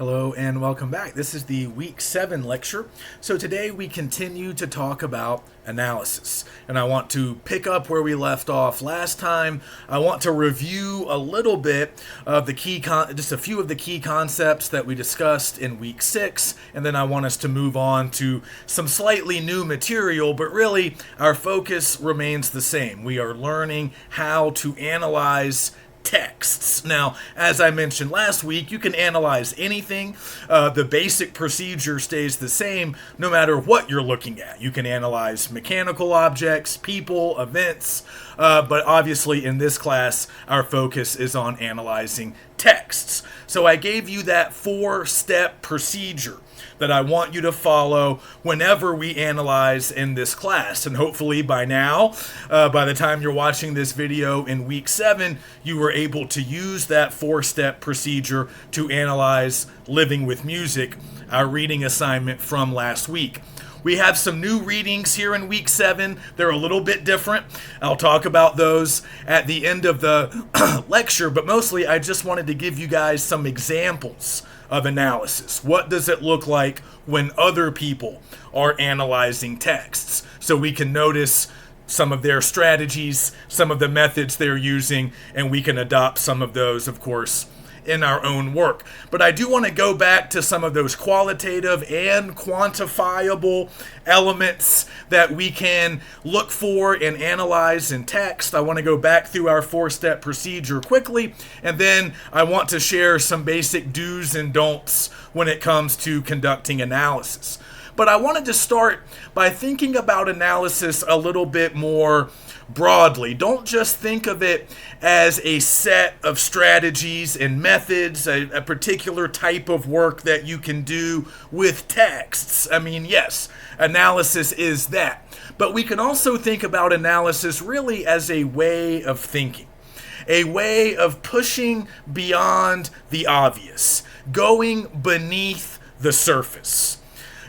Hello and welcome back. This is the week 7 lecture. So today we continue to talk about analysis. And I want to pick up where we left off last time. I want to review a little bit of the just a few of the key concepts that we discussed in week 6. And then I want us to move on to some slightly new material, but really our focus remains the same. We are learning how to analyze texts. Now, as I mentioned last week, you can analyze anything. The basic procedure stays the same no matter what you're looking at. You can analyze mechanical objects, people, events, but obviously in this class, our focus is on analyzing texts. So I gave you that 4-step procedure that I want you to follow whenever we analyze in this class. And hopefully by now, by the time you're watching this video in week 7, you were able to use that 4-step procedure to analyze Living with Music, our reading assignment from last week. We have some new readings here in week 7. They're a little bit different. I'll talk about those at the end of the lecture, but mostly I just wanted to give you guys some examples of analysis. What does it look like when other people are analyzing texts? So we can notice some of their strategies, some of the methods they're using, and we can adopt some of those, of course, in our own work. But I do want to go back to some of those qualitative and quantifiable elements that we can look for and analyze in text. I want to go back through our 4-step procedure quickly, and then I want to share some basic do's and don'ts when it comes to conducting analysis. But I wanted to start by thinking about analysis a little bit more broadly. Don't just think of it as a set of strategies and methods, a particular type of work that you can do with texts. I mean, yes, analysis is that. But we can also think about analysis really as a way of thinking, a way of pushing beyond the obvious, going beneath the surface,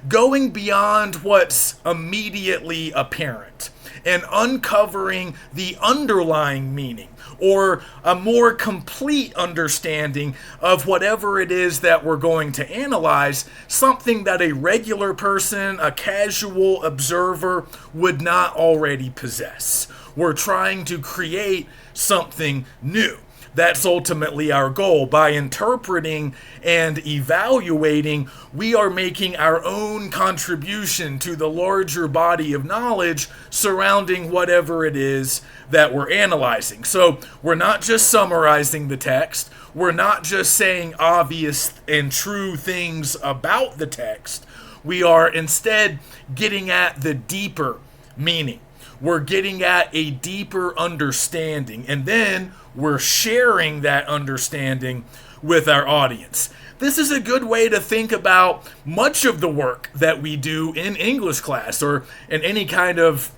going beyond what's immediately apparent, and uncovering the underlying meaning or a more complete understanding of whatever it is that we're going to analyze, something that a regular person, a casual observer, would not already possess. We're trying to create something new. That's ultimately our goal. By interpreting and evaluating, we are making our own contribution to the larger body of knowledge surrounding whatever it is that we're analyzing. So we're not just summarizing the text. We're not just saying obvious and true things about the text. We are instead getting at the deeper meaning. We're getting at a deeper understanding, and then we're sharing that understanding with our audience. This is a good way to think about much of the work that we do in English class or in any kind of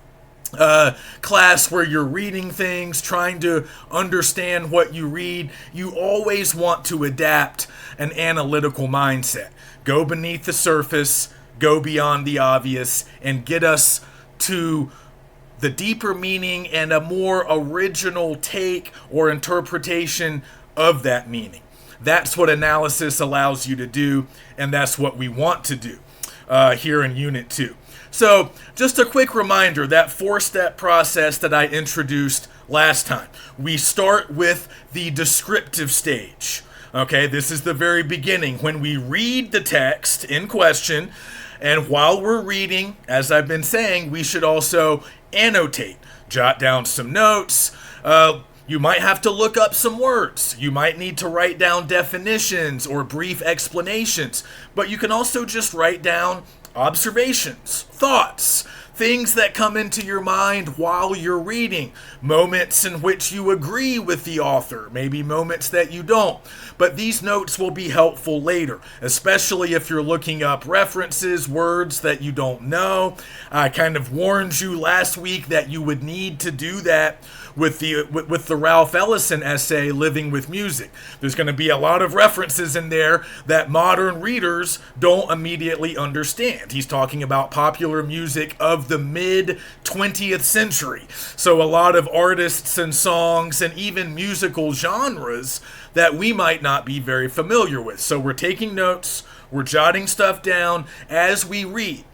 class where you're reading things, trying to understand what you read. You always want to adapt an analytical mindset. Go beneath the surface, go beyond the obvious, and get us to the deeper meaning and a more original take or interpretation of that meaning. That's what analysis allows you to do, and that's what we want to do here in Unit 2. So just a quick reminder, that 4-step process that I introduced last time. We start with the descriptive stage. Okay, this is the very beginning. When we read the text in question, and while we're reading, as I've been saying, we should also annotate, jot down some notes. You might have to look up some words. You might need to write down definitions or brief explanations, but you can also just write down observations, thoughts, things that come into your mind while you're reading, moments in which you agree with the author, maybe moments that you don't. But these notes will be helpful later, especially if you're looking up references, words that you don't know. I kind of warned you last week that you would need to do that with the Ralph Ellison essay, Living with Music. There's going to be a lot of references in there that modern readers don't immediately understand. He's talking about popular music of the mid 20th century. So a lot of artists and songs and even musical genres that we might not be very familiar with. So we're taking notes, we're jotting stuff down as we read.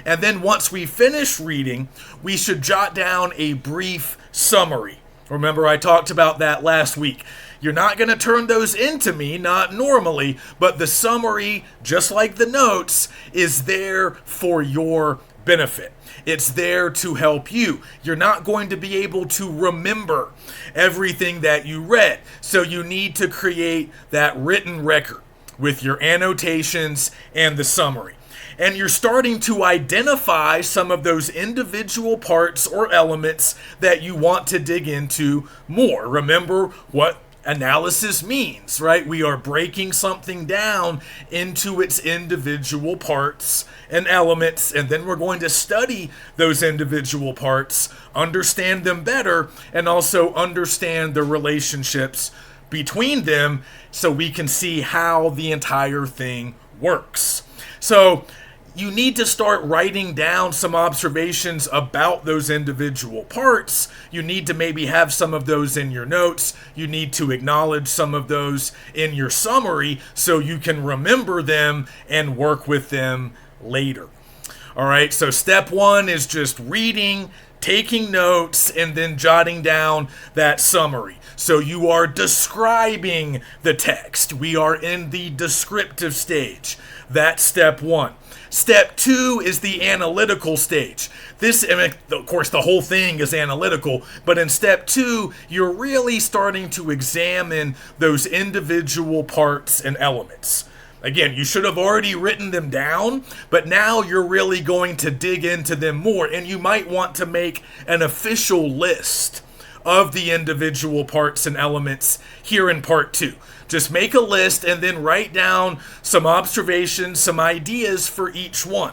And then once we finish reading, we should jot down a brief summary. Remember, I talked about that last week. You're not going to turn those into me, not normally, but the summary, just like the notes, is there for your benefit. It's there to help you. You're not going to be able to remember everything that you read, so you need to create that written record with your annotations and the summary. And you're starting to identify some of those individual parts or elements that you want to dig into more. Remember what analysis means, right? We are breaking something down into its individual parts and elements, and then we're going to study those individual parts, understand them better, and also understand the relationships between them so we can see how the entire thing works. So you need to start writing down some observations about those individual parts. You need to maybe have some of those in your notes. You need to acknowledge some of those in your summary so you can remember them and work with them later. All right, so step one is just reading, taking notes, and then jotting down that summary. So you are describing the text. We are in the descriptive stage. That's step one. Step two is the analytical stage. This, of course, the whole thing is analytical, but in step two, you're really starting to examine those individual parts and elements. Again, you should have already written them down, but now you're really going to dig into them more, and you might want to make an official list of the individual parts and elements here in part two. Just make a list and then write down some observations, some ideas for each one.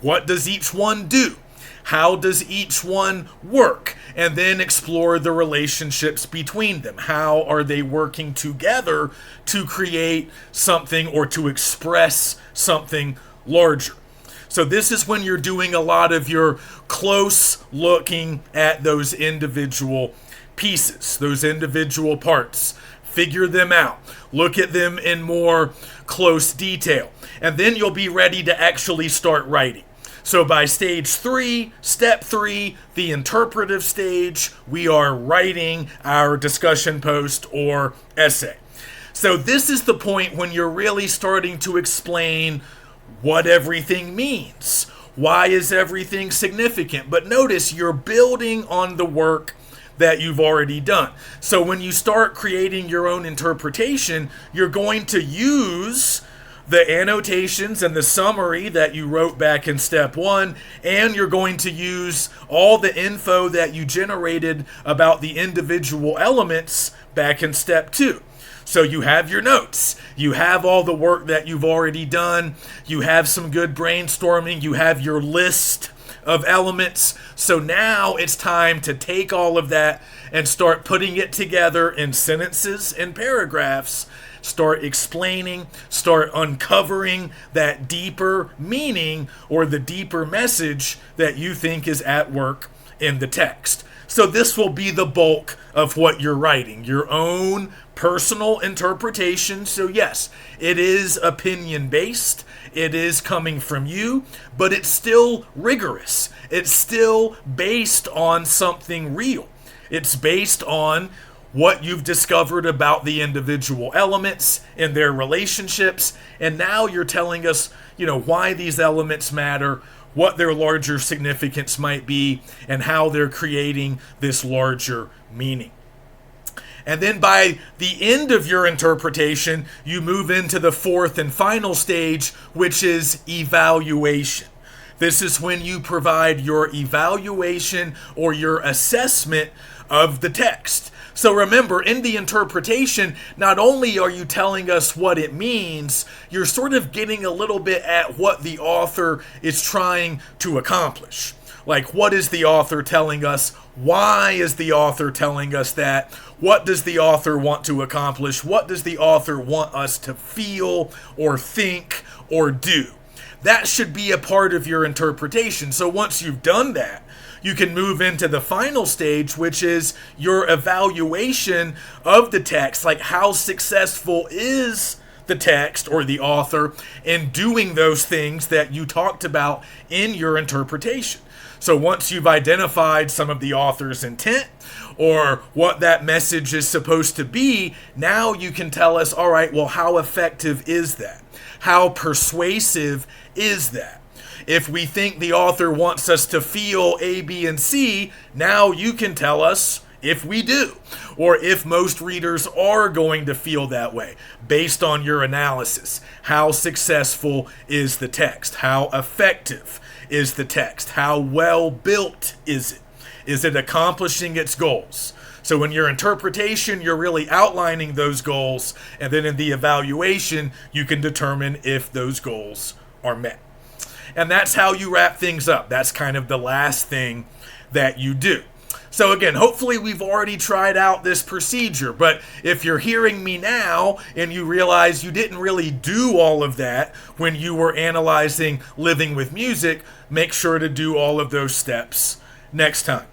What does each one do? How does each one work? And then explore the relationships between them. How are they working together to create something or to express something larger? So this is when you're doing a lot of your close looking at those individual pieces, those individual parts. Figure them out. Look at them in more close detail. And then you'll be ready to actually start writing. So by stage three, step three, the interpretive stage, we are writing our discussion post or essay. So this is the point when you're really starting to explain what everything means. Why is everything significant? But notice you're building on the work that you've already done. So when you start creating your own interpretation, you're going to use the annotations and the summary that you wrote back in step one, and you're going to use all the info that you generated about the individual elements back in step two. So you have your notes, you have all the work that you've already done, you have some good brainstorming, you have your list of elements. So now it's time to take all of that and start putting it together in sentences and paragraphs. Start explaining, start uncovering that deeper meaning or the deeper message that you think is at work in the text. So this will be the bulk of what you're writing, your own personal interpretation. So yes, it is opinion-based. It is coming from you, but it's still rigorous. It's still based on something real. It's based on what you've discovered about the individual elements and their relationships. And now you're telling us, why these elements matter, what their larger significance might be, and how they're creating this larger meaning. And then by the end of your interpretation, you move into the fourth and final stage, which is evaluation. This is when you provide your evaluation or your assessment of the text. So remember, in the interpretation, not only are you telling us what it means, you're sort of getting a little bit at what the author is trying to accomplish. Like, what is the author telling us? Why is the author telling us that? What does the author want to accomplish? What does the author want us to feel or think or do? That should be a part of your interpretation. So once you've done that, you can move into the final stage, which is your evaluation of the text. Like, how successful is the text or the author in doing those things that you talked about in your interpretation? So once you've identified some of the author's intent or what that message is supposed to be, now you can tell us, all right, well, how effective is that? How persuasive is that? If we think the author wants us to feel A, B, and C, now you can tell us if we do, or if most readers are going to feel that way based on your analysis. How successful is the text? How effective is the text? How well built is it? Is it accomplishing its goals? So in your interpretation, you're really outlining those goals, and then in the evaluation, you can determine if those goals are met. And that's how you wrap things up. That's kind of the last thing that you do. So again, hopefully we've already tried out this procedure, but if you're hearing me now and you realize you didn't really do all of that when you were analyzing Living with Music, make sure to do all of those steps next time.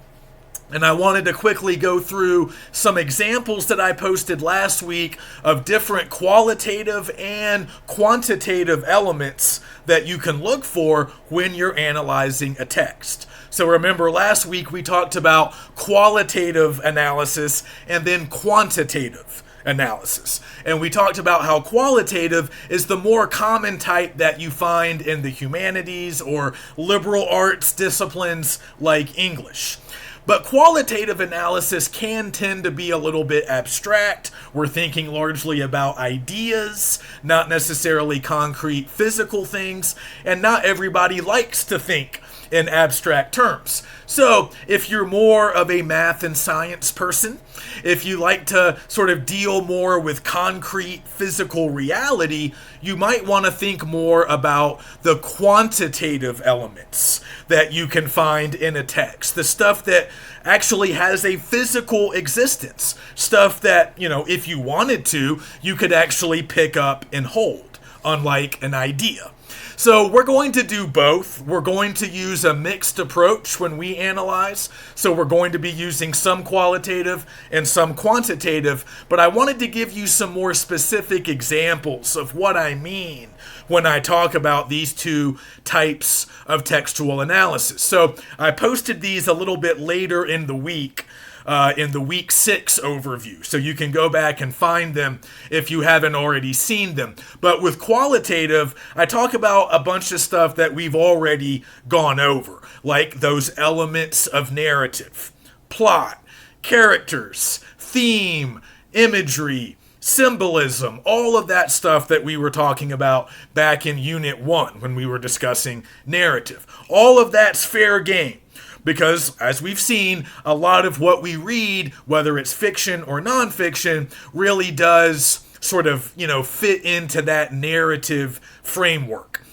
And I wanted to quickly go through some examples that I posted last week of different qualitative and quantitative elements that you can look for when you're analyzing a text. So remember, last week we talked about qualitative analysis and then quantitative analysis. And we talked about how qualitative is the more common type that you find in the humanities or liberal arts disciplines like English. But qualitative analysis can tend to be a little bit abstract. We're thinking largely about ideas, not necessarily concrete physical things, and not everybody likes to think in abstract terms. So if you're more of a math and science person, if you like to sort of deal more with concrete physical reality, you might want to think more about the quantitative elements that you can find in a text, the stuff that actually has a physical existence, stuff that, if you wanted to, you could actually pick up and hold, unlike an idea. So we're going to do both. We're going to use a mixed approach when we analyze. So we're going to be using some qualitative and some quantitative, but I wanted to give you some more specific examples of what I mean when I talk about these two types of textual analysis. So I posted these a little bit later in the week week 6 overview. So you can go back and find them if you haven't already seen them. But with qualitative, I talk about a bunch of stuff that we've already gone over, like those elements of narrative, plot, characters, theme, imagery, symbolism, all of that stuff that we were talking about back in Unit 1 when we were discussing narrative. All of that's fair game. Because, as we've seen, a lot of what we read, whether it's fiction or nonfiction, really does sort of, fit into that narrative framework.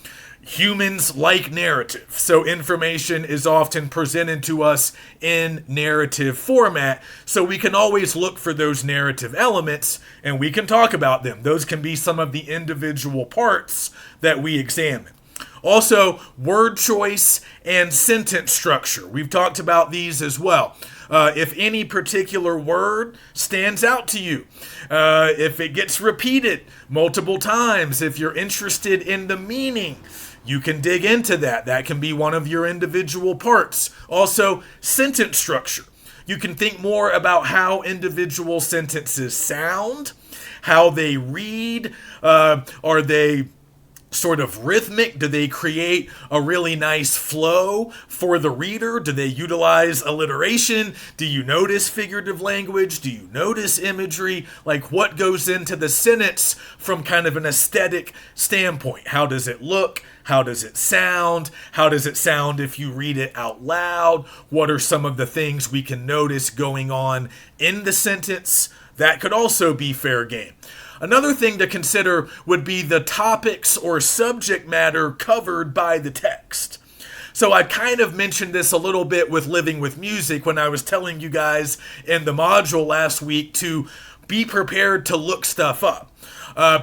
Humans like narrative, so information is often presented to us in narrative format, so we can always look for those narrative elements, and we can talk about them. Those can be some of the individual parts that we examine. Also, word choice and sentence structure. We've talked about these as well. If any particular word stands out to you, if it gets repeated multiple times, if you're interested in the meaning, you can dig into that. That can be one of your individual parts. Also, sentence structure. You can think more about how individual sentences sound, how they read. Are they sort of rhythmic? Do they create a really nice flow for the reader? Do they utilize alliteration? Do you notice figurative language? Do you notice imagery? Like, what goes into the sentence from kind of an aesthetic standpoint? How does it look? How does it sound? How does it sound if you read it out loud? What are some of the things we can notice going on in the sentence? That could also be fair game. Another thing to consider would be the topics or subject matter covered by the text. So I kind of mentioned this a little bit with Living with Music when I was telling you guys in the module last week to be prepared to look stuff up.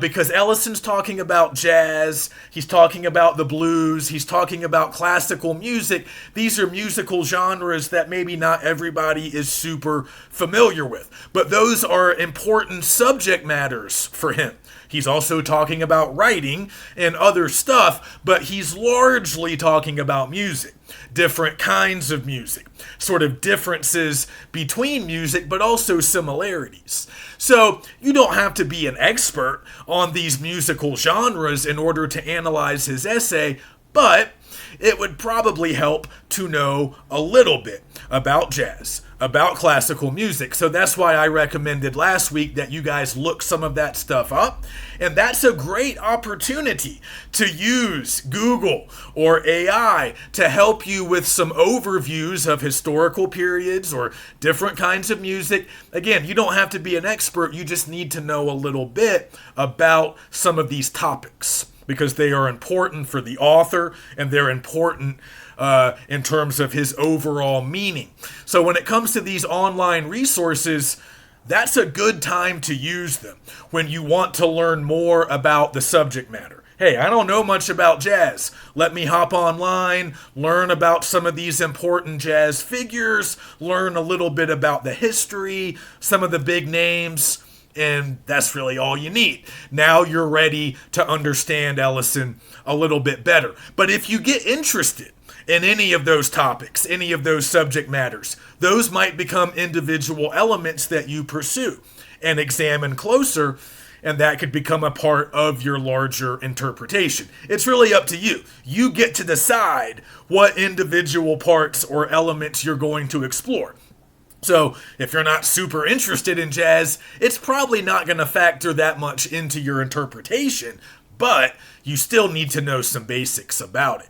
Because Ellison's talking about jazz, he's talking about the blues, he's talking about classical music. These are musical genres that maybe not everybody is super familiar with, but those are important subject matters for him. He's also talking about writing and other stuff, but he's largely talking about music, different kinds of music, sort of differences between music, but also similarities. So you don't have to be an expert on these musical genres in order to analyze his essay, but it would probably help to know a little bit about jazz, about classical music. So that's why I recommended last week that you guys look some of that stuff up. And that's a great opportunity to use Google or AI to help you with some overviews of historical periods or different kinds of music. Again, you don't have to be an expert. You just need to know a little bit about some of these topics, because they are important for the author and they're important in terms of his overall meaning. So when it comes to these online resources, that's a good time to use them when you want to learn more about the subject matter. Hey, I don't know much about jazz. Let me hop online, learn about some of these important jazz figures, learn a little bit about the history, some of the big names, and that's really all you need. Now you're ready to understand Ellison a little bit better. But if you get interested in any of those topics, any of those subject matters, those might become individual elements that you pursue and examine closer, and that could become a part of your larger interpretation. It's really up to you. You get to decide what individual parts or elements you're going to explore. So if you're not super interested in jazz, it's probably not going to factor that much into your interpretation, but you still need to know some basics about it.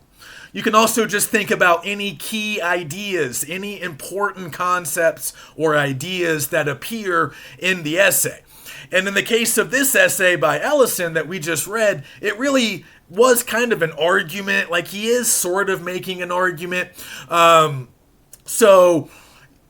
You can also just think about any key ideas, any important concepts or ideas that appear in the essay. And in the case of this essay by Ellison that we just read, it really was kind of an argument, like he is sort of making an argument. So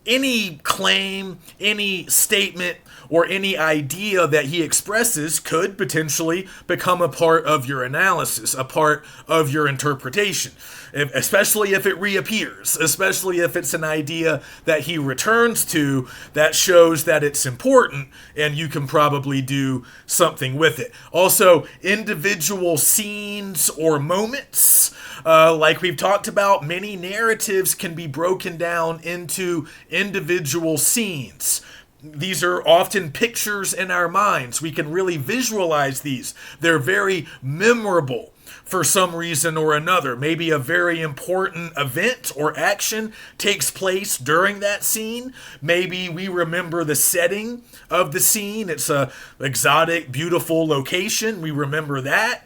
any claim, any statement, or any idea that he expresses could potentially become a part of your analysis, a part of your interpretation, especially if it reappears, especially if it's an idea that he returns to that shows that it's important and you can probably do something with it. Also, individual scenes or moments, like we've talked about, many narratives can be broken down into individual scenes. These are often pictures in our minds. We can really visualize these. They're very memorable for some reason or another. Maybe a very important event or action takes place during that scene. Maybe we remember the setting of the scene. It's a exotic, beautiful location. We remember that.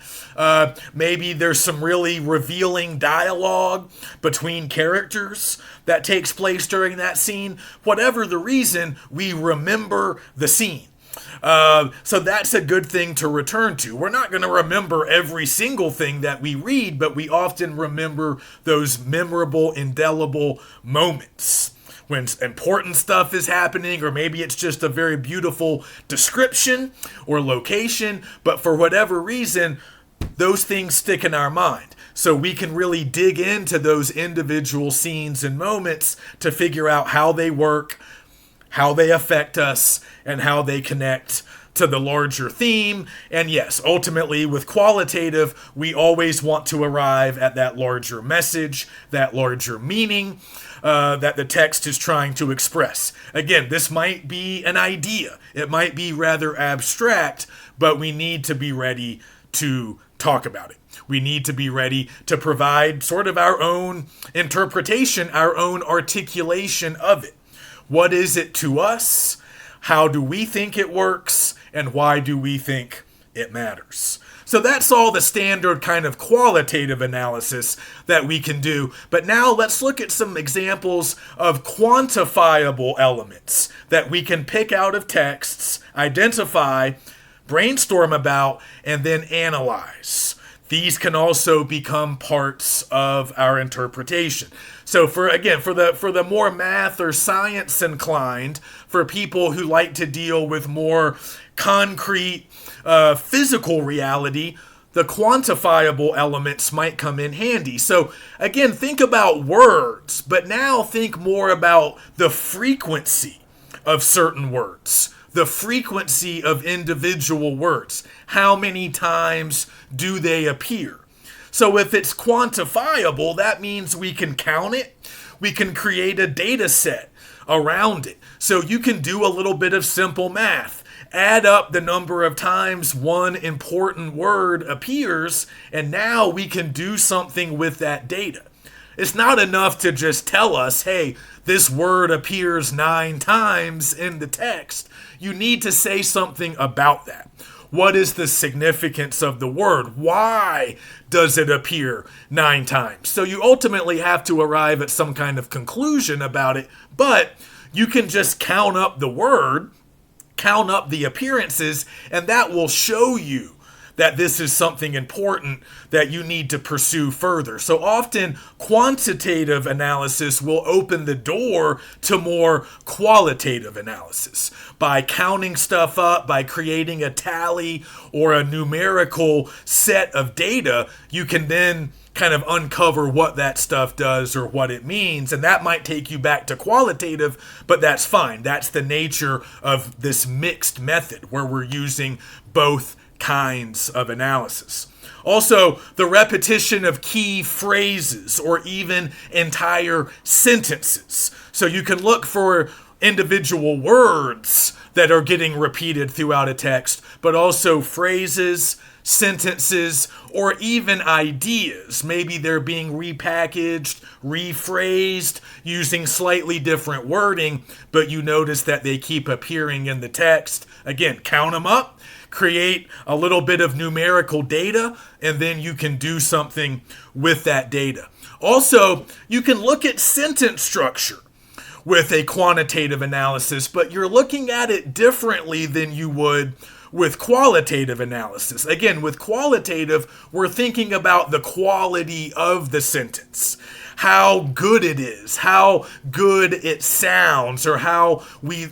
Maybe there's some really revealing dialogue between characters that takes place during that scene. Whatever the reason, we remember the scene. So that's a good thing to return to. We're not going to remember every single thing that we read, but we often remember those memorable, indelible moments when important stuff is happening, or maybe it's just a very beautiful description or location, but for whatever reason, those things stick in our mind. So we can really dig into those individual scenes and moments to figure out how they work, how they affect us, and how they connect to the larger theme. And yes, ultimately with qualitative, we always want to arrive at that larger message, that larger meaning that the text is trying to express. Again, this might be an idea. It might be rather abstract, but we need to be ready to talk about it. We need to be ready to provide sort of our own interpretation, our own articulation of it. What is it to us? How do we think it works? And why do we think it matters? So that's all the standard kind of qualitative analysis that we can do. But now let's look at some examples of quantifiable elements that we can pick out of texts, identify, brainstorm about, and then analyze. these can also become parts of our interpretation. So for the more math or science inclined, for people who like to deal with more concrete physical reality, the quantifiable elements might come in handy. So again, think about words, but now think more about the frequency of certain words, the frequency of individual words. How many times do they appear? So if it's quantifiable, that means we can count it. We can create a data set around it. So you can do a little bit of simple math. Add up the number of times one important word appears, and now we can do something with that data. It's not enough to just tell us, hey, this word appears 9 times in the text. You need to say something about that. What is the significance of the word? Why does it appear 9 times? So you ultimately have to arrive at some kind of conclusion about it, but you can just count up the word, count up the appearances, and that will show you that this is something important that you need to pursue further. So often quantitative analysis will open the door to more qualitative analysis. By counting stuff up, by creating a tally or a numerical set of data, you can then kind of uncover what that stuff does or what it means. And that might take you back to qualitative, but that's fine. That's the nature of this mixed method where we're using both kinds of analysis. Also, the repetition of key phrases or even entire sentences. So you can look for individual words that are getting repeated throughout a text, but also phrases, sentences, or even ideas. Maybe they're being repackaged, rephrased, using slightly different wording, but you notice that they keep appearing in the text. Again, count them up, create a little bit of numerical data, and then you can do something with that data. Also, you can look at sentence structure with a quantitative analysis, but you're looking at it differently than you would with qualitative analysis. Again, with qualitative, we're thinking about the quality of the sentence, how good it is, how good it sounds, or how we,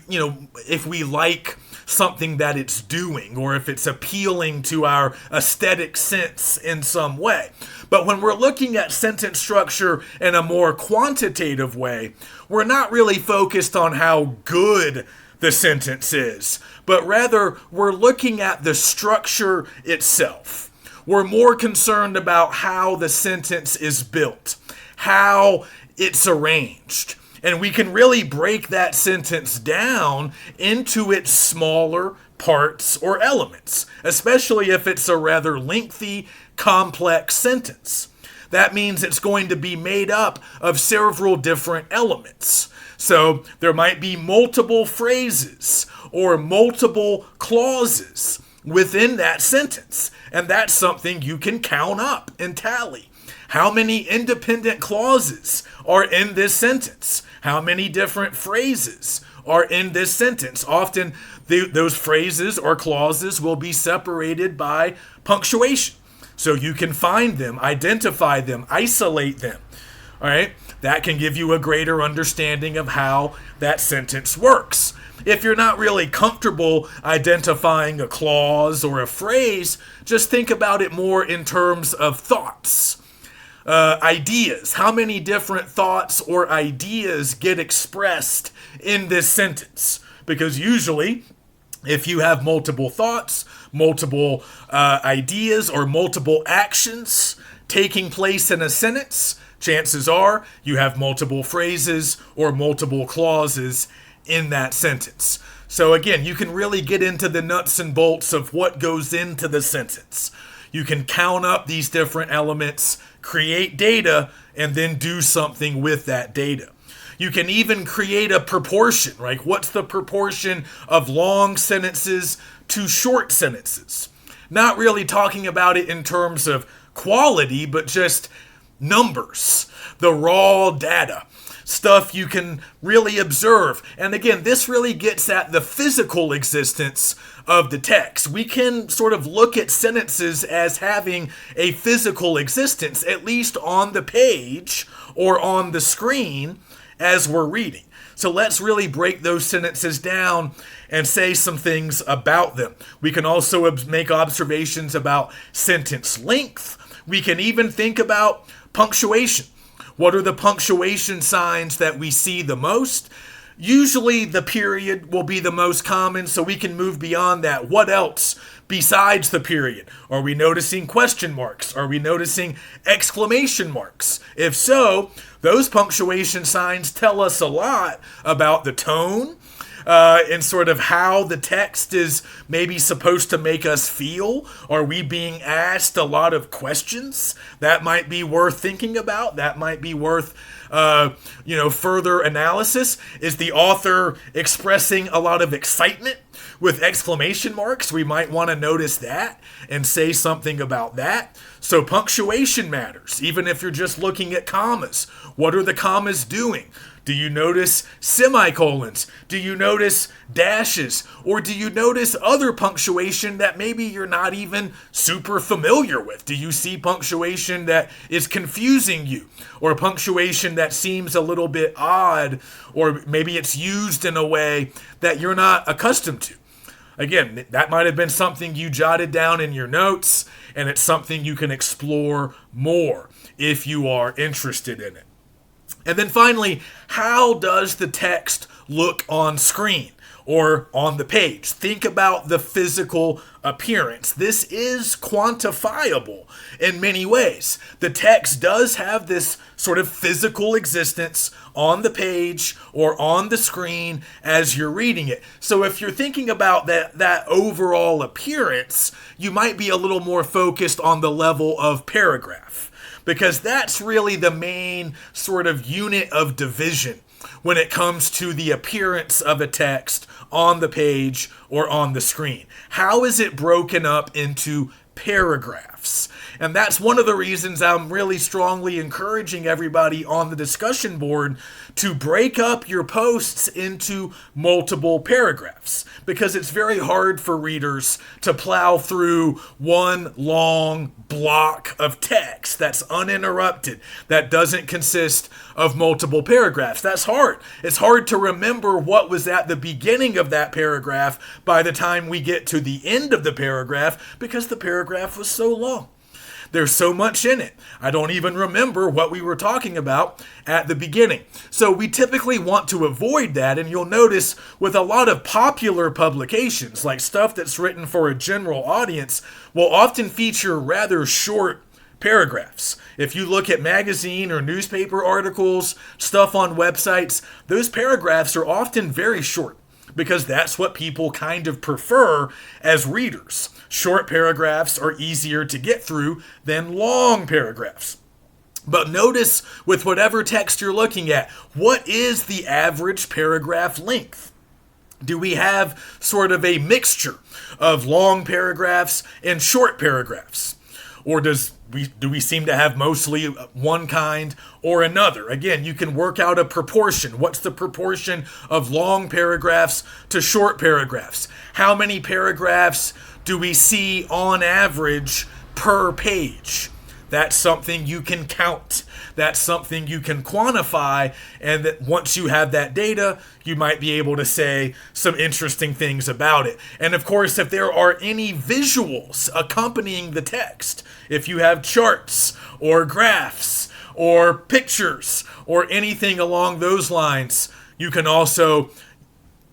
if we like something that it's doing, or if it's appealing to our aesthetic sense in some way. But when we're looking at sentence structure in a more quantitative way, we're not really focused on how good the sentence is, but rather we're looking at the structure itself. We're more concerned about how the sentence is built, how it's arranged. And we can really break that sentence down into its smaller parts or elements, especially if it's a rather lengthy, complex sentence. That means it's going to be made up of several different elements. So there might be multiple phrases or multiple clauses within that sentence, and that's something you can count up and tally. How many independent clauses are in this sentence? How many different phrases are in this sentence? Often those phrases or clauses will be separated by punctuation. So you can find them, identify them, isolate them. All right? That can give you a greater understanding of how that sentence works. If you're not really comfortable identifying a clause or a phrase, just think about it more in terms of thoughts. Ideas. How many different thoughts or ideas get expressed in this sentence? Because usually, if you have multiple thoughts, multiple ideas, or multiple actions taking place in a sentence, chances are you have multiple phrases or multiple clauses in that sentence. So again, you can really get into the nuts and bolts of what goes into the sentence. You can count up these different elements, create data, and then do something with that data. You can even create a proportion, right? What's the proportion of long sentences to short sentences? Not really talking about it in terms of quality, but just numbers, the raw data, stuff you can really observe. And again, this really gets at the physical existence of the text. We can sort of look at sentences as having a physical existence, at least on the page or on the screen as we're reading. So let's really break those sentences down and say some things about them. We can also make observations about sentence length. We can even think about punctuation. What are the punctuation signs that we see the most? Usually the period will be the most common, so we can move beyond that. What else besides the period? Are we noticing question marks? Are we noticing exclamation marks? If so, those punctuation signs tell us a lot about the tone, and sort of how the text is maybe supposed to make us feel. Are we being asked a lot of questions? That might be worth thinking about. That might be worth further analysis. Is the author expressing a lot of excitement with exclamation marks? We might want to notice that and say something about that. So punctuation matters, even if you're just looking at commas. What are the commas doing? Do you notice semicolons? Do you notice dashes? Or do you notice other punctuation that maybe you're not even super familiar with? Do you see punctuation that is confusing you? Or punctuation that seems a little bit odd? Or maybe it's used in a way that you're not accustomed to? Again, that might have been something you jotted down in your notes, and it's something you can explore more if you are interested in it. And then finally, how does the text look on screen or on the page? Think about the physical appearance. This is quantifiable in many ways. The text does have this sort of physical existence on the page or on the screen as you're reading it. So if you're thinking about that overall appearance, you might be a little more focused on the level of paragraph, because that's really the main sort of unit of division when it comes to the appearance of a text on the page or on the screen. How is it broken up into paragraphs? And that's one of the reasons I'm really strongly encouraging everybody on the discussion board to break up your posts into multiple paragraphs, because it's very hard for readers to plow through one long block of text that's uninterrupted, that doesn't consist of multiple paragraphs. That's hard. It's hard to remember what was at the beginning of that paragraph by the time we get to the end of the paragraph, because the paragraph was so long. There's so much in it. I don't even remember what we were talking about at the beginning. So we typically want to avoid that, and you'll notice with a lot of popular publications, like stuff that's written for a general audience, will often feature rather short paragraphs. If you look at magazine or newspaper articles, stuff on websites, those paragraphs are often very short, because that's what people kind of prefer as readers. Short paragraphs are easier to get through than long paragraphs. But notice with whatever text you're looking at, what is the average paragraph length? Do we have sort of a mixture of long paragraphs and short paragraphs? Or do we seem to have mostly one kind or another? Again, you can work out a proportion. What's the proportion of long paragraphs to short paragraphs? How many paragraphs do we see on average per page? That's something you can count. That's something you can quantify, and that once you have that data, you might be able to say some interesting things about it. And of course, if there are any visuals accompanying the text, if you have charts or graphs or pictures or anything along those lines, you can also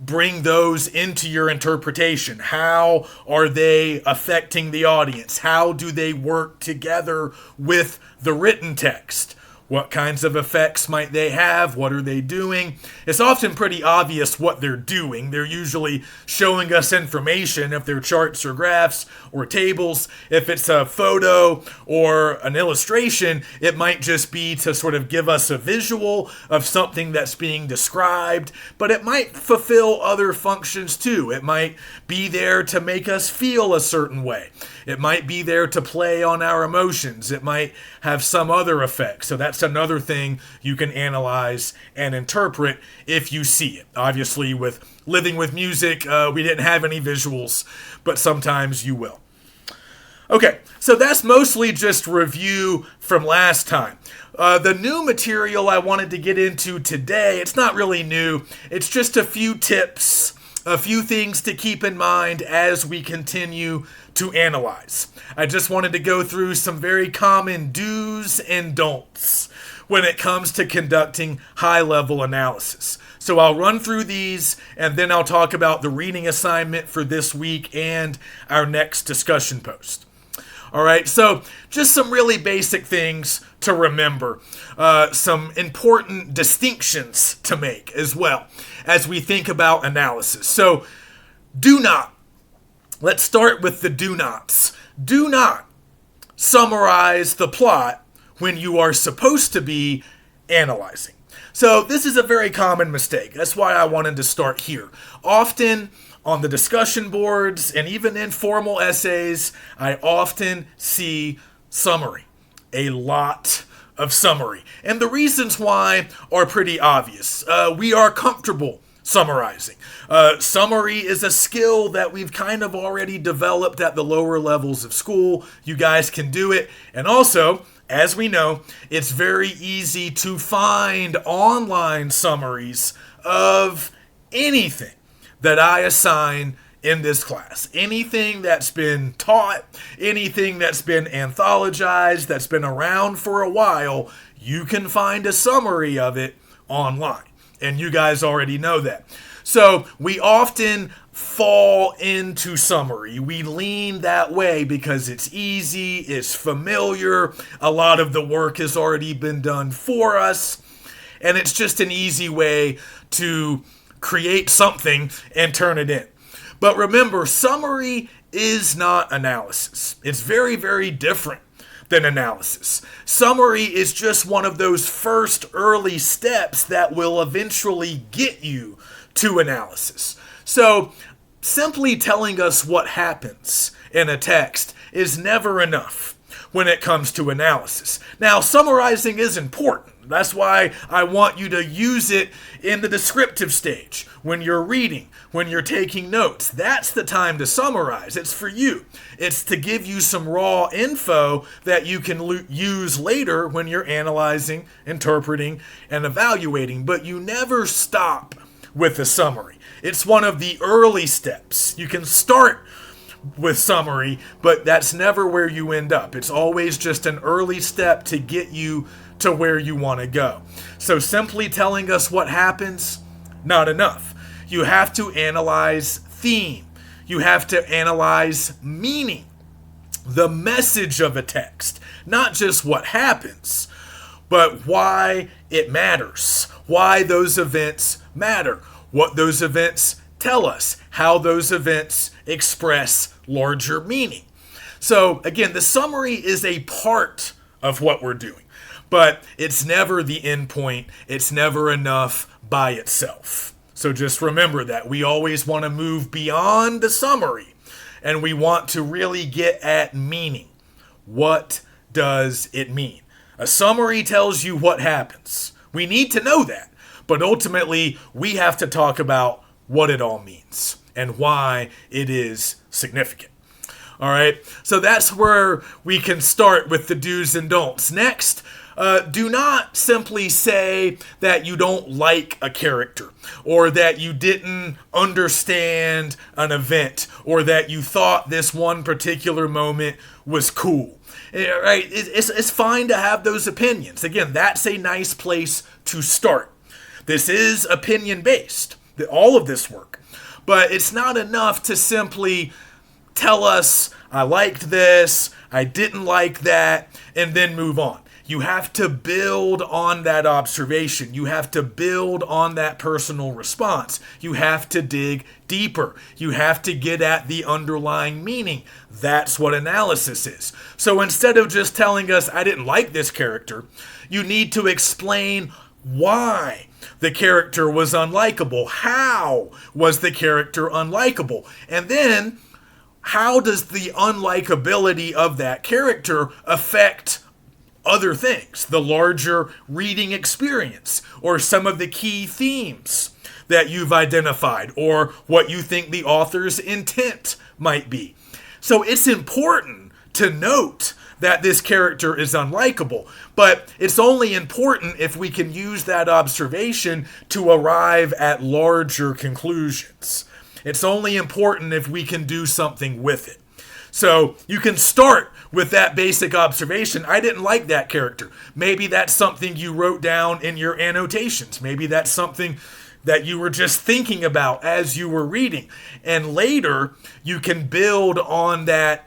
bring those into your interpretation. How are they affecting the audience? How do they work together with the written text? What kinds of effects might they have? What are they doing? It's often pretty obvious what they're doing. They're usually showing us information if they're charts or graphs or tables. If it's a photo or an illustration, it might just be to sort of give us a visual of something that's being described, but it might fulfill other functions too. It might be there to make us feel a certain way. It might be there to play on our emotions. It might have some other effect. So that's that's another thing you can analyze and interpret if you see it. Obviously, with living with music, we didn't have any visuals, but sometimes you will. Okay, so that's mostly just review from last time. The new material I wanted to get into today, it's not really new. It's just a few tips, a few things to keep in mind as we continue to analyze. I just wanted to go through some very common do's and don'ts when it comes to conducting high-level analysis. So I'll run through these, and then I'll talk about the reading assignment for this week and our next discussion post. All right, so just some really basic things to remember, some important distinctions to make as well as we think about analysis. So do not, let's start with the do nots. Do not summarize the plot when you are supposed to be analyzing. So this is a very common mistake. That's why I wanted to start here. Often on the discussion boards and even in formal essays, I often see summary. A lot of summary. And the reasons why are pretty obvious. We are comfortable summarizing. Summary is a skill that we've kind of already developed at the lower levels of school. You guys can do it. And also, as we know, it's very easy to find online summaries of anything that I assign in this class. Anything that's been taught, anything that's been anthologized, that's been around for a while, you can find a summary of it online. And you guys already know that. So we often fall into summary. We lean that way because it's easy, it's familiar, a lot of the work has already been done for us, and it's just an easy way to create something and turn it in. But remember, summary is not analysis. It's very, very different than analysis. Summary is just one of those first early steps that will eventually get you to analysis. So simply telling us what happens in a text is never enough when it comes to analysis. Now, summarizing is important. That's why I want you to use it in the descriptive stage, when you're reading, when you're taking notes. That's the time to summarize. It's for you. It's to give you some raw info that you can use later when you're analyzing, interpreting, and evaluating. But you never stop with a summary. It's one of the early steps. You can start with summary, but that's never where you end up. It's always just an early step to get you to where you want to go. So simply telling us what happens, not enough. You have to analyze theme. You have to analyze meaning, the message of a text, not just what happens, but why it matters, why those events matter, what those events tell us, how those events express larger meaning. So again, the summary is a part of what we're doing, but it's never the end point. It's never enough by itself. So just remember that. We always want to move beyond the summary, and we want to really get at meaning. What does it mean? A summary tells you what happens. We need to know that, but ultimately we have to talk about what it all means and why it is significant. All right, so that's where we can start with the do's and don'ts. Next, do not simply say that you don't like a character, or that you didn't understand an event, or that you thought this one particular moment was cool. Right? It's fine to have those opinions. Again, that's a nice place to start. This is opinion-based, all of this work. But it's not enough to simply tell us, I liked this, I didn't like that, and then move on. You have to build on that observation. You have to build on that personal response. You have to dig deeper. You have to get at the underlying meaning. That's what analysis is. So instead of just telling us, I didn't like this character, you need to explain why the character was unlikable. How was the character unlikable? And then, how does the unlikability of that character affect other things, the larger reading experience, or some of the key themes that you've identified, or what you think the author's intent might be. So it's important to note that this character is unlikable, but it's only important if we can use that observation to arrive at larger conclusions. It's only important if we can do something with it. So you can start with that basic observation. I didn't like that character. Maybe that's something you wrote down in your annotations. Maybe that's something that you were just thinking about as you were reading. And later you can build on that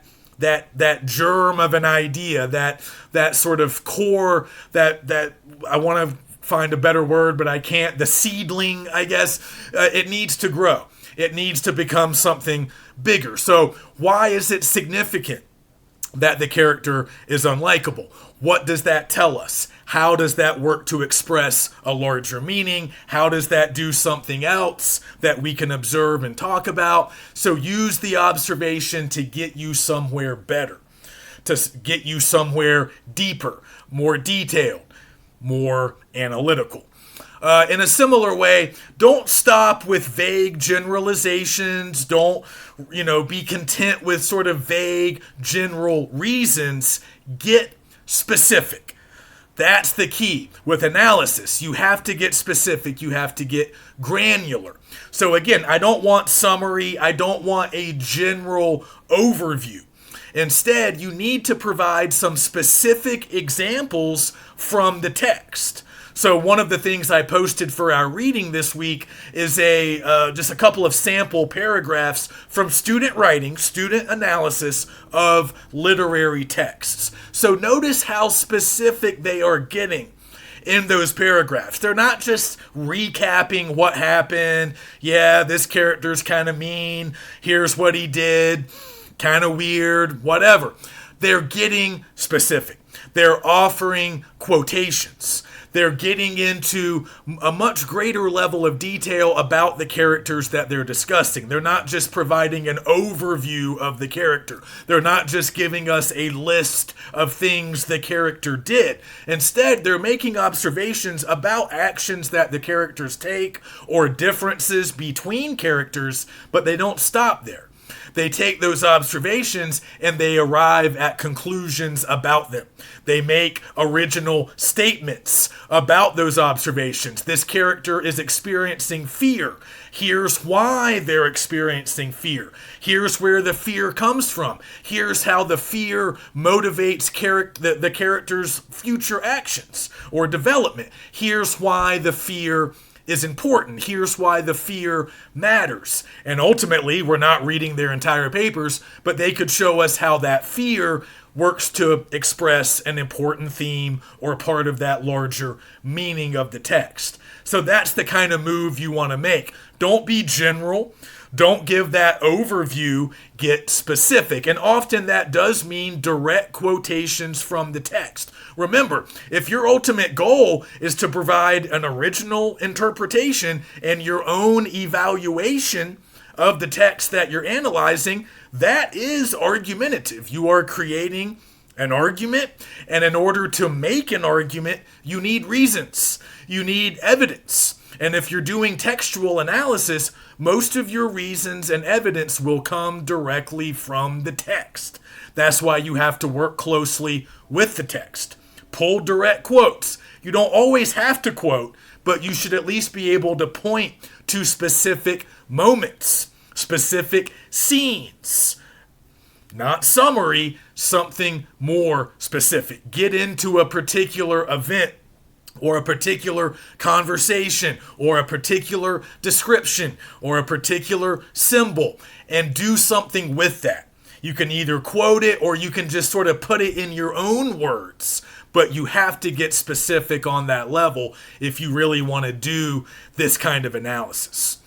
germ of an idea, that sort of core, that I want to find a better word, but I can't, the seedling, I guess. It needs to grow. It needs to become something bigger. So why is it significant that the character is unlikable? What does that tell us? How does that work to express a larger meaning? How does that do something else that we can observe and talk about? So use the observation to get you somewhere better, to get you somewhere deeper, more detailed, more analytical. In a similar way, don't stop with vague generalizations. Don't, be content with sort of vague general reasons. Get specific. That's the key. With analysis, you have to get specific. You have to get granular. So again, I don't want summary. I don't want a general overview. Instead, you need to provide some specific examples from the text. So one of the things I posted for our reading this week is just a couple of sample paragraphs from student writing, student analysis of literary texts. So notice how specific they are getting in those paragraphs. They're not just recapping what happened. Yeah, this character's kind of mean. Here's what he did. Kind of weird, whatever. They're getting specific. They're offering quotations. They're getting into a much greater level of detail about the characters that they're discussing. They're not just providing an overview of the character. They're not just giving us a list of things the character did. Instead, they're making observations about actions that the characters take or differences between characters, but they don't stop there. They take those observations and they arrive at conclusions about them. They make original statements about those observations. This character is experiencing fear. Here's why they're experiencing fear. Here's where the fear comes from. Here's how the fear motivates the character's future actions or development. Here's why the fear is important. Here's why the fear matters. And ultimately, we're not reading their entire papers, but they could show us how that fear works to express an important theme or part of that larger meaning of the text. So that's the kind of move you want to make. Don't be general. Don't give that overview. Get specific. And often that does mean direct quotations from the text. Remember, if your ultimate goal is to provide an original interpretation and your own evaluation of the text that you're analyzing, that is argumentative. You are creating an argument, and in order to make an argument, you need reasons. You need evidence. And if you're doing textual analysis, most of your reasons and evidence will come directly from the text. That's why you have to work closely with the text. Pull direct quotes. You don't always have to quote, but you should at least be able to point to specific moments, specific scenes. Not summary, something more specific. Get into a particular event or a particular conversation or a particular description or a particular symbol and do something with that. You can either quote it or you can just sort of put it in your own words, but you have to get specific on that level if you really want to do this kind of analysis.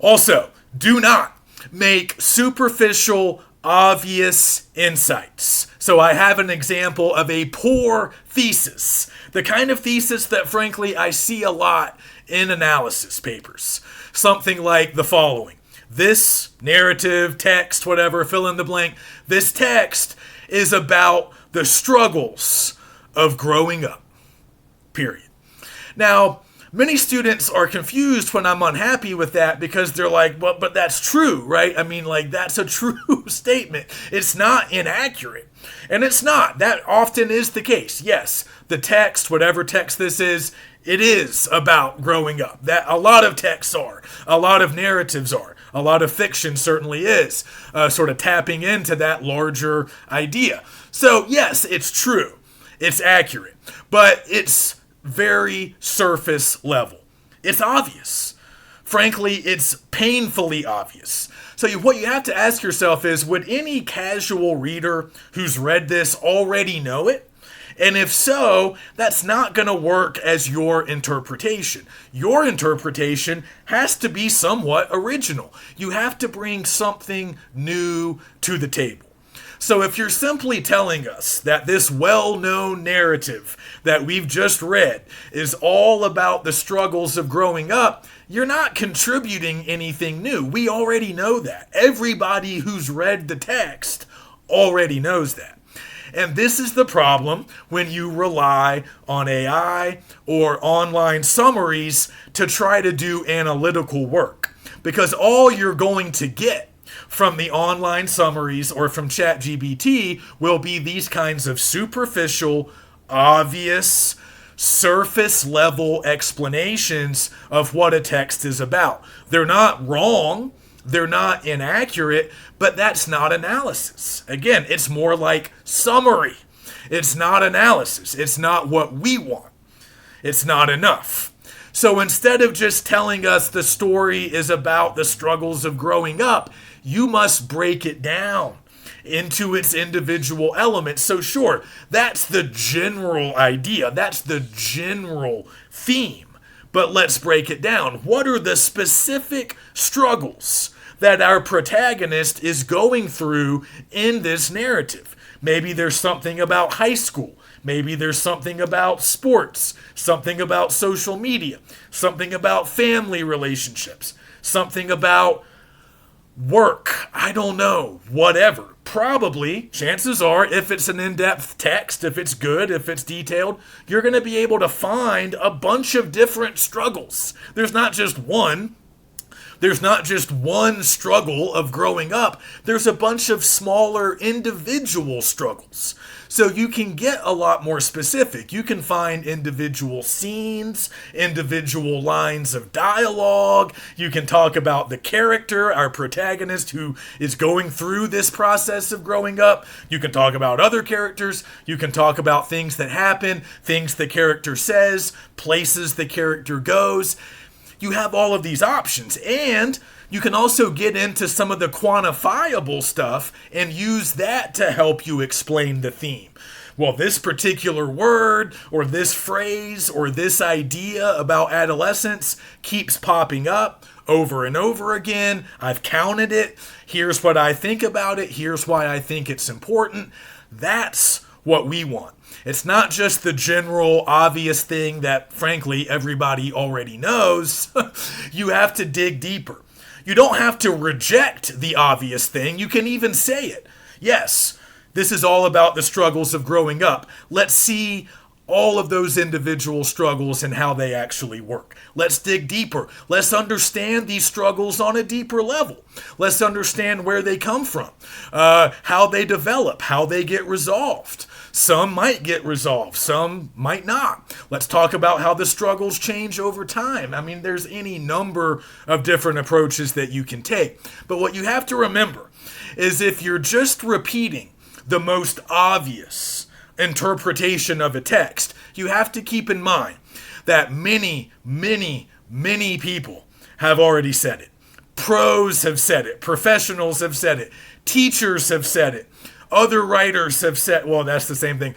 Also, do not make superficial, obvious insights. So I have an example of a poor thesis, the kind of thesis that frankly I see a lot in analysis papers. Something like the following. This narrative, text, whatever, fill in the blank, this text is about the struggles of growing up, period. Now, many students are confused when I'm unhappy with that because they're like, well, but that's true, right? I mean, like, that's a true statement. It's not inaccurate. And it's not. That often is the case. Yes, the text, whatever text this is, it is about growing up. That a lot of texts are. A lot of narratives are. A lot of fiction certainly is sort of tapping into that larger idea. So, yes, it's true. It's accurate. But it's very surface level. It's obvious. Frankly, it's painfully obvious. So what you have to ask yourself is, would any casual reader who's read this already know it? And if so, that's not going to work as your interpretation. Your interpretation has to be somewhat original. You have to bring something new to the table. So if you're simply telling us that this well-known narrative that we've just read is all about the struggles of growing up, you're not contributing anything new. We already know that. Everybody who's read the text already knows that. And this is the problem when you rely on AI or online summaries to try to do analytical work. Because all you're going to get from the online summaries or from ChatGPT will be these kinds of superficial, obvious, surface level explanations of what a text is about. They're not wrong, they're not inaccurate, but that's not analysis. Again, it's more like summary. It's not analysis. It's not what we want. It's not enough. So instead of just telling us the story is about the struggles of growing up, you must break it down into its individual elements. So sure, that's the general idea. That's the general theme. But let's break it down. What are the specific struggles that our protagonist is going through in this narrative? Maybe there's something about high school. Maybe there's something about sports, something about social media, something about family relationships, something about work. I don't know, whatever. Probably, chances are, if it's an in-depth text, if it's good, if it's detailed, you're going to be able to find a bunch of different struggles. There's not just one. There's not just one struggle of growing up. There's a bunch of smaller individual struggles. So you can get a lot more specific. You can find individual scenes, individual lines of dialogue. You can talk about the character, our protagonist who is going through this process of growing up. You can talk about other characters. You can talk about things that happen, things the character says, places the character goes. You have all of these options, and you can also get into some of the quantifiable stuff and use that to help you explain the theme. Well, this particular word or this phrase or this idea about adolescence keeps popping up over and over again. I've counted it. Here's what I think about it. Here's why I think it's important. That's what we want. It's not just the general obvious thing that, frankly, everybody already knows. You have to dig deeper. You don't have to reject the obvious thing. You can even say it. Yes, this is all about the struggles of growing up. Let's see all of those individual struggles and how they actually work. Let's dig deeper. Let's understand these struggles on a deeper level. Let's understand where they come from, how they develop, how they get resolved. Some might get resolved, some might not. Let's talk about how the struggles change over time. I mean, there's any number of different approaches that you can take. But what you have to remember is if you're just repeating the most obvious interpretation of a text, you have to keep in mind that many, many, many people have already said it. Pros have said it. Professionals have said it. Teachers have said it. Other writers have said, well, that's the same thing.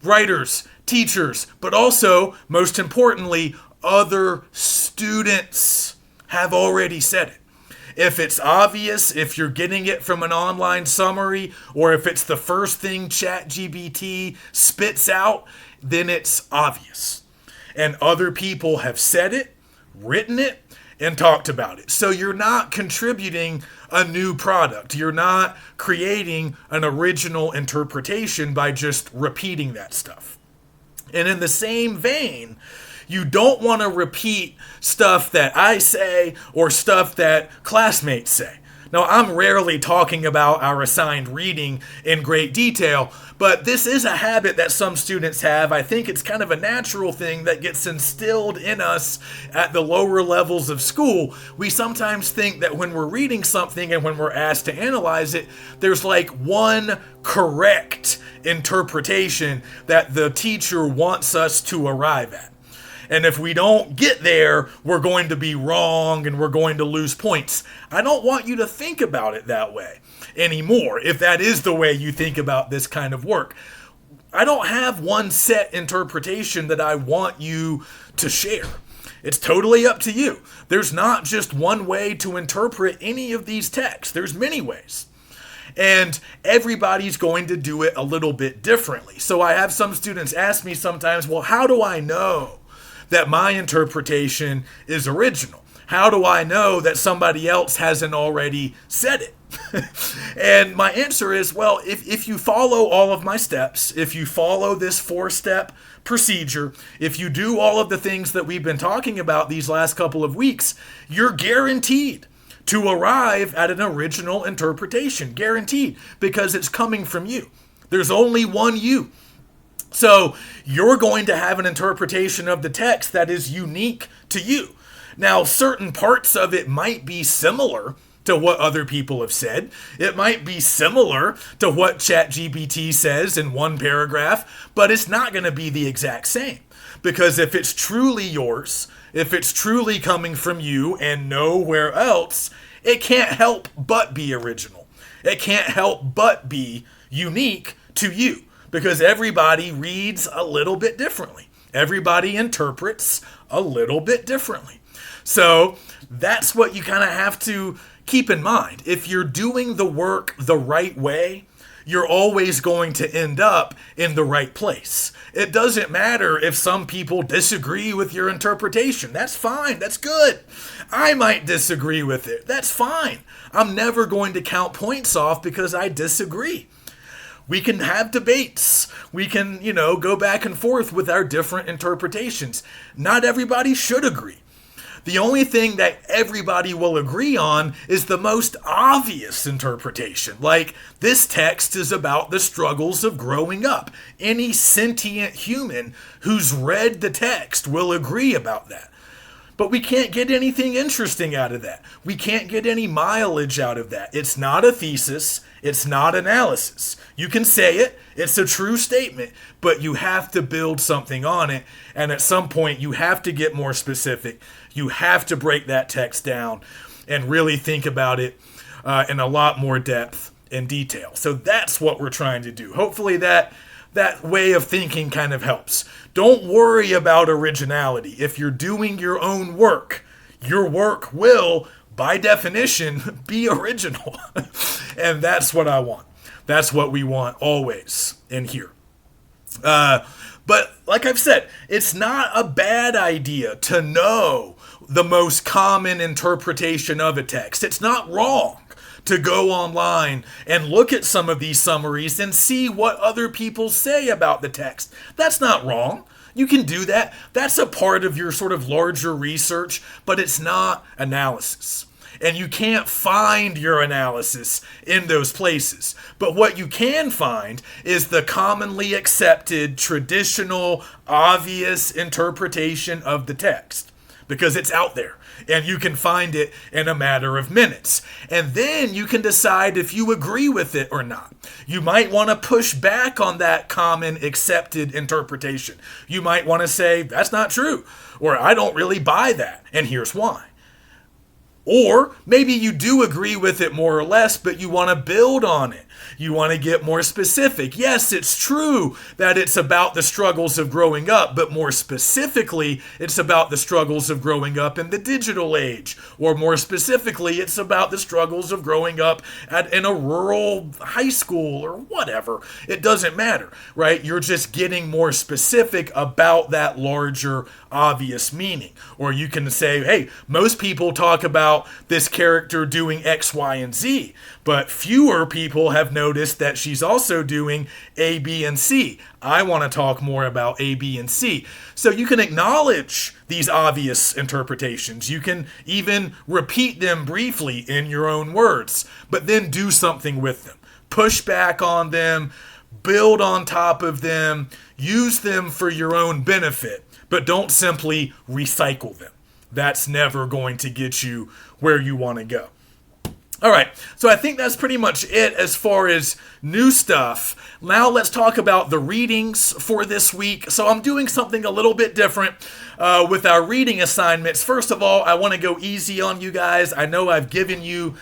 Writers, teachers, but also, most importantly, other students have already said it. If it's obvious, if you're getting it from an online summary, or if it's the first thing ChatGPT spits out, then it's obvious. And other people have said it, written it, and talked about it. So you're not contributing a new product. You're not creating an original interpretation by just repeating that stuff. And in the same vein, you don't want to repeat stuff that I say or stuff that classmates say. Now, I'm rarely talking about our assigned reading in great detail, but this is a habit that some students have. I think it's kind of a natural thing that gets instilled in us at the lower levels of school. We sometimes think that when we're reading something and when we're asked to analyze it, there's like one correct interpretation that the teacher wants us to arrive at. And if we don't get there, we're going to be wrong and we're going to lose points. I don't want you to think about it that way anymore, if that is the way you think about this kind of work. I don't have one set interpretation that I want you to share. It's totally up to you. There's not just one way to interpret any of these texts. There's many ways. And everybody's going to do it a little bit differently. So I have some students ask me sometimes, well, how do I know that my interpretation is original? How do I know that somebody else hasn't already said it? And my answer is, well, if you follow all of my steps, if you follow this 4-step procedure, if you do all of the things that we've been talking about these last couple of weeks, you're guaranteed to arrive at an original interpretation. Guaranteed, because it's coming from you. There's only one you. So you're going to have an interpretation of the text that is unique to you. Now, certain parts of it might be similar to what other people have said. It might be similar to what ChatGPT says in one paragraph, but it's not going to be the exact same. Because if it's truly yours, if it's truly coming from you and nowhere else, it can't help but be original. It can't help but be unique to you. Because everybody reads a little bit differently. Everybody interprets a little bit differently. So that's what you kind of have to keep in mind. If you're doing the work the right way, you're always going to end up in the right place. It doesn't matter if some people disagree with your interpretation. That's fine. That's good. I might disagree with it. That's fine. I'm never going to count points off because I disagree. We can have debates. We can, go back and forth with our different interpretations. Not everybody should agree. The only thing that everybody will agree on is the most obvious interpretation. Like, this text is about the struggles of growing up. Any sentient human who's read the text will agree about that. But we can't get anything interesting out of that. We can't get any mileage out of that. It's not a thesis. It's not analysis. You can say it. It's a true statement. But you have to build something on it. And at some point, you have to get more specific. You have to break that text down and really think about it in a lot more depth and detail. So that's what we're trying to do. Hopefully that way of thinking kind of helps. Don't worry about originality. If you're doing your own work, your work will, by definition, be original. And that's what I want. That's what we want always in here. But like I've said, it's not a bad idea to know the most common interpretation of a text. It's not wrong to go online and look at some of these summaries and see what other people say about the text. That's not wrong. You can do that. That's a part of your sort of larger research, but it's not analysis. And you can't find your analysis in those places. But what you can find is the commonly accepted, traditional, obvious interpretation of the text. Because it's out there. And you can find it in a matter of minutes. And then you can decide if you agree with it or not. You might want to push back on that common accepted interpretation. You might want to say, that's not true. Or I don't really buy that. And here's why. Or maybe you do agree with it more or less, but you want to build on it. You want to get more specific. Yes, it's true that it's about the struggles of growing up, but more specifically, it's about the struggles of growing up in the digital age. Or more specifically, it's about the struggles of growing up in a rural high school or whatever. It doesn't matter, right? You're just getting more specific about that larger, obvious meaning. Or you can say, hey, most people talk about this character doing X, Y, and Z, but fewer people have noticed that she's also doing A, B, and C. I want to talk more about A, B, and C. So you can acknowledge these obvious interpretations. You can even repeat them briefly in your own words, but then do something with them. Push back on them, build on top of them, use them for your own benefit, but don't simply recycle them. That's never going to get you where you want to go. All right, so I think that's pretty much it as far as new stuff. Now let's talk about the readings for this week. So I'm doing something a little bit different with our reading assignments. First of all, I want to go easy on you guys. I know I've given you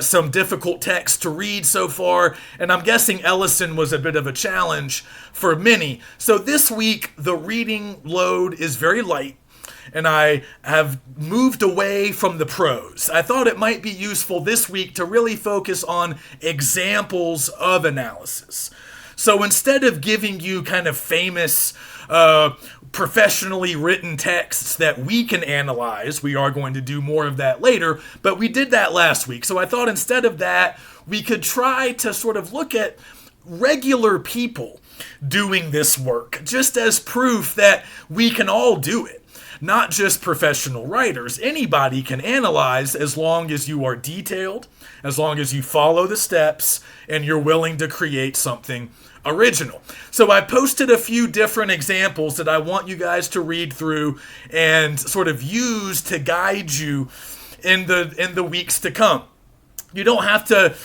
some difficult text to read so far, and I'm guessing Ellison was a bit of a challenge for many. So this week, the reading load is very light, and I have moved away from the prose. I thought it might be useful this week to really focus on examples of analysis. So instead of giving you kind of famous, professionally written texts that we can analyze, we are going to do more of that later, but we did that last week. So I thought instead of that, we could try to sort of look at regular people doing this work, just as proof that we can all do it. Not just professional writers. Anybody can analyze as long as you are detailed, as long as you follow the steps, and you're willing to create something original. So I posted a few different examples that I want you guys to read through and sort of use to guide you in the weeks to come. You don't have to,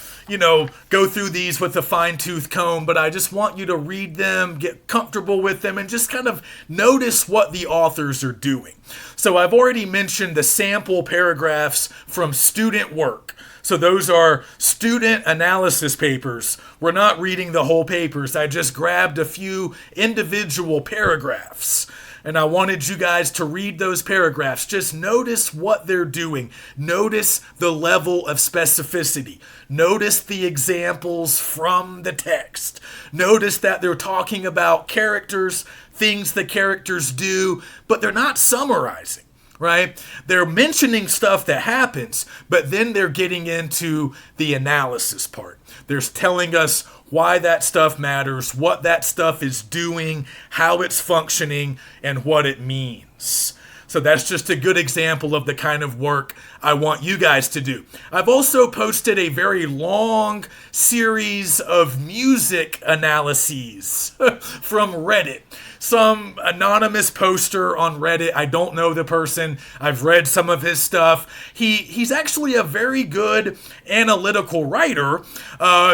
go through these with a fine-tooth comb, but I just want you to read them, get comfortable with them, and just kind of notice what the authors are doing. So I've already mentioned the sample paragraphs from student work. So those are student analysis papers. We're not reading the whole papers. I just grabbed a few individual paragraphs, and I wanted you guys to read those paragraphs. Just notice what they're doing. Notice the level of specificity. Notice the examples from the text. Notice that they're talking about characters, things the characters do, but they're not summarizing, right? They're mentioning stuff that happens, but then they're getting into the analysis part. They're telling us why that stuff matters, what that stuff is doing, how it's functioning, and what it means. So that's just a good example of the kind of work I want you guys to do. I've also posted a very long series of music analyses from Reddit. Some anonymous poster on Reddit. I don't know the person. I've read some of his stuff. He's actually a very good analytical writer.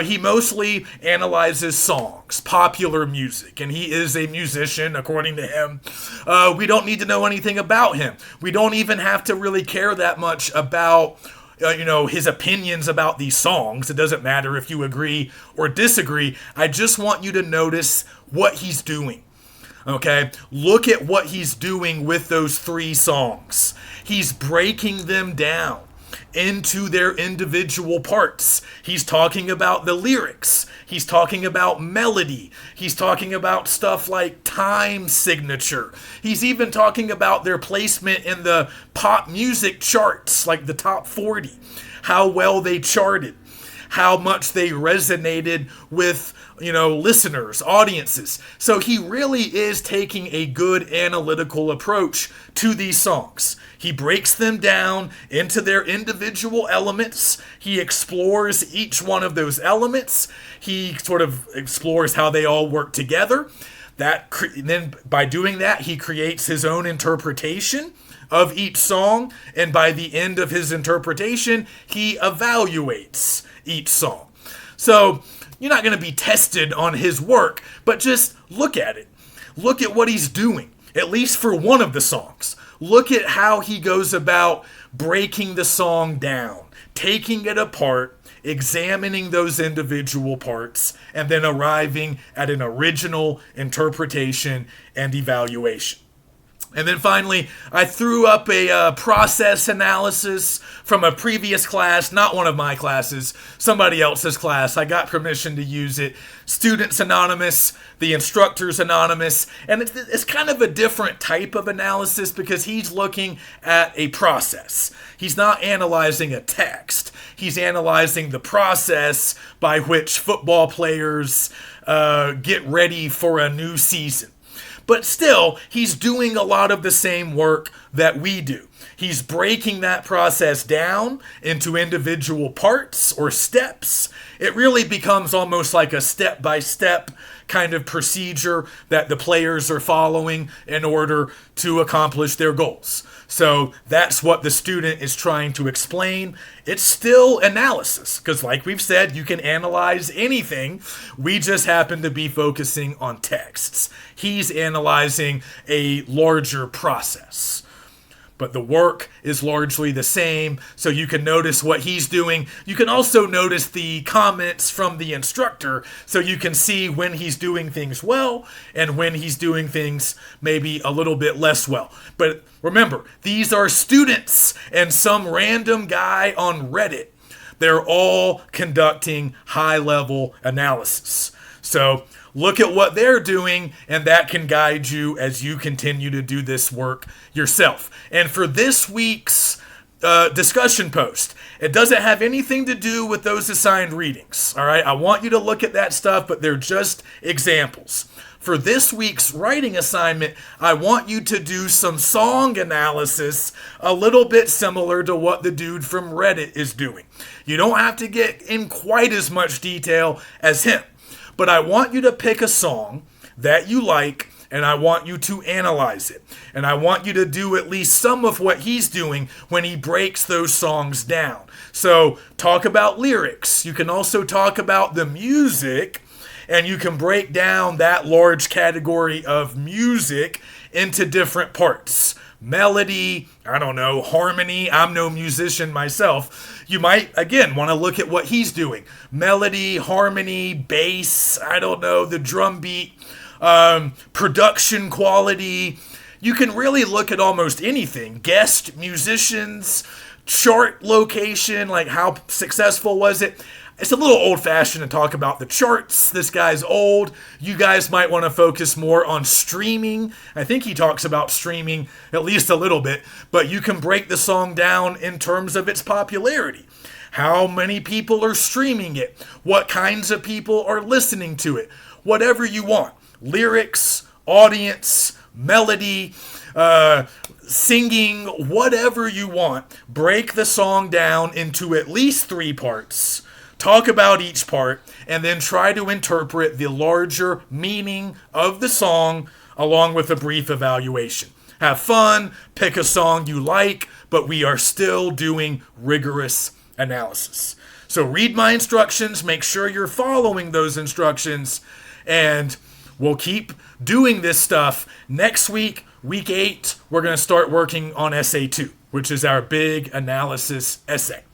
He mostly analyzes songs, popular music, and he is a musician, according to him. We don't need to know anything about him. We don't even have to really care that much about his opinions about these songs. It doesn't matter if you agree or disagree. I just want you to notice what he's doing. Okay, look at what he's doing with those 3 songs. He's breaking them down into their individual parts. He's talking about the lyrics. He's talking about melody. He's talking about stuff like time signature. He's even talking about their placement in the pop music charts, like the top 40, how well they charted, how much they resonated with listeners, audiences. So he really is taking a good analytical approach to these songs. He breaks them down into their individual elements. He explores each one of those elements. He sort of explores how they all work together. Then by doing that, he creates his own interpretation of each song. And by the end of his interpretation, he evaluates each song. So you're not going to be tested on his work, but just look at it. Look at what he's doing, at least for one of the songs. Look at how he goes about breaking the song down, taking it apart, examining those individual parts, and then arriving at an original interpretation and evaluation. And then finally, I threw up a process analysis from a previous class, not one of my classes, somebody else's class. I got permission to use it. Students Anonymous, the Instructors Anonymous. And it's kind of a different type of analysis because he's looking at a process. He's not analyzing a text. He's analyzing the process by which football players get ready for a new season. But still, he's doing a lot of the same work that we do. He's breaking that process down into individual parts or steps. It really becomes almost like a step-by-step kind of procedure that the players are following in order to accomplish their goals. So that's what the student is trying to explain. It's still analysis, because like we've said, you can analyze anything. We just happen to be focusing on texts. He's analyzing a larger process. But the work is largely the same, so you can notice what he's doing. You can also notice the comments from the instructor, so you can see when he's doing things well and when he's doing things maybe a little bit less well. But remember, these are students and some random guy on Reddit. They're all conducting high-level analysis. So look at what they're doing, and that can guide you as you continue to do this work yourself. And for this week's discussion post, it doesn't have anything to do with those assigned readings. All right, I want you to look at that stuff, but they're just examples. For this week's writing assignment, I want you to do some song analysis a little bit similar to what the dude from Reddit is doing. You don't have to get in quite as much detail as him. But I want you to pick a song that you like, and I want you to analyze it. And I want you to do at least some of what he's doing when he breaks those songs down. So talk about lyrics. You can also talk about the music, and you can break down that large category of music into different parts. Melody, harmony. I'm no musician myself. You might, again, want to look at what he's doing. Melody, harmony, bass, the drum beat, production quality. You can really look at almost anything. Guest musicians, chart location, like how successful was it? It's a little old-fashioned to talk about the charts. This guy's old. You guys might want to focus more on streaming. I think he talks about streaming at least a little bit, but you can break the song down in terms of its popularity. How many people are streaming it? What kinds of people are listening to it? Whatever you want. Lyrics, audience, melody, singing, whatever you want. Break the song down into at least 3 parts. Talk about each part, and then try to interpret the larger meaning of the song along with a brief evaluation. Have fun, pick a song you like, but we are still doing rigorous analysis. So read my instructions, make sure you're following those instructions, and we'll keep doing this stuff. Next week, week 8, we're going to start working on Essay 2, which is our big analysis essay.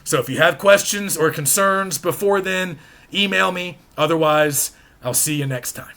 So if you have questions or concerns before then, email me. Otherwise, I'll see you next time.